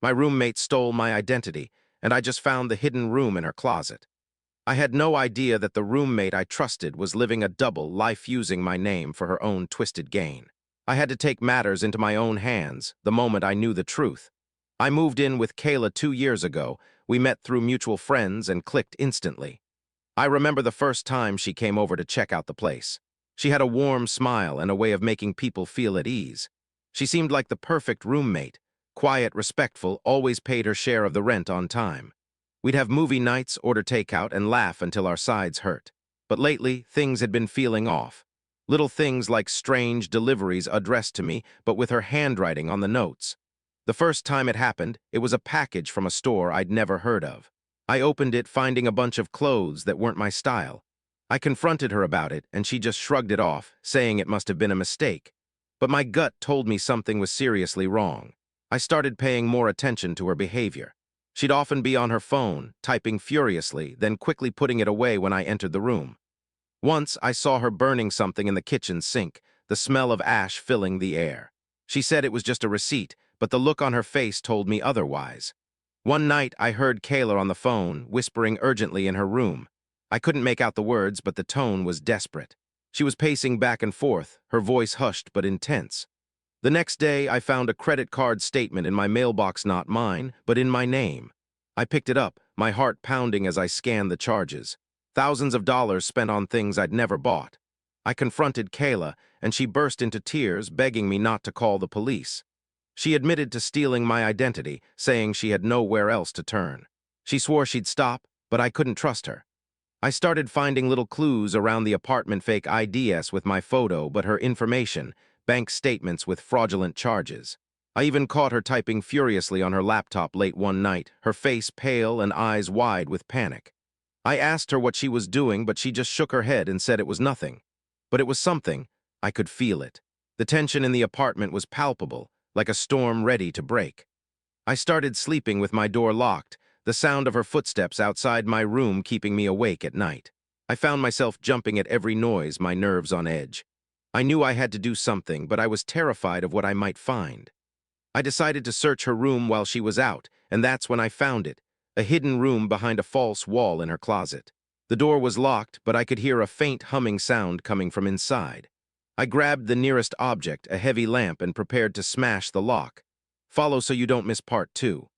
My roommate stole my identity, and I just found the hidden room in her closet. I had no idea that the roommate I trusted was living a double life using my name for her own twisted gain. I had to take matters into my own hands the moment I knew the truth. I moved in with Kayla 2 years ago. We met through mutual friends and clicked instantly. I remember the first time she came over to check out the place. She had a warm smile and a way of making people feel at ease. She seemed like the perfect roommate, quiet, respectful, always paid her share of the rent on time. We'd have movie nights, order takeout, and laugh until our sides hurt. But lately, things had been feeling off. Little things like strange deliveries addressed to me, but with her handwriting on the notes. The first time it happened, it was a package from a store I'd never heard of. I opened it, finding a bunch of clothes that weren't my style. I confronted her about it, and she just shrugged it off, saying it must have been a mistake. But my gut told me something was seriously wrong. I started paying more attention to her behavior. She'd often be on her phone, typing furiously, then quickly putting it away when I entered the room. Once, I saw her burning something in the kitchen sink, the smell of ash filling the air. She said it was just a receipt, but the look on her face told me otherwise. One night, I heard Kayla on the phone, whispering urgently in her room. I couldn't make out the words, but the tone was desperate. She was pacing back and forth, her voice hushed but intense. The next day, I found a credit card statement in my mailbox, not mine, but in my name. I picked it up, my heart pounding as I scanned the charges. Thousands of dollars spent on things I'd never bought. I confronted Kayla, and she burst into tears, begging me not to call the police. She admitted to stealing my identity, saying she had nowhere else to turn. She swore she'd stop, but I couldn't trust her. I started finding little clues around the apartment, fake IDs with my photo, but her information, bank statements with fraudulent charges. I even caught her typing furiously on her laptop late one night, her face pale and eyes wide with panic. I asked her what she was doing, but she just shook her head and said it was nothing. But it was something. I could feel it. The tension in the apartment was palpable, like a storm ready to break. I started sleeping with my door locked, the sound of her footsteps outside my room keeping me awake at night. I found myself jumping at every noise, my nerves on edge. I knew I had to do something, but I was terrified of what I might find. I decided to search her room while she was out, and that's when I found it, a hidden room behind a false wall in her closet. The door was locked, but I could hear a faint humming sound coming from inside. I grabbed the nearest object, a heavy lamp, and prepared to smash the lock. Follow so you don't miss part 2.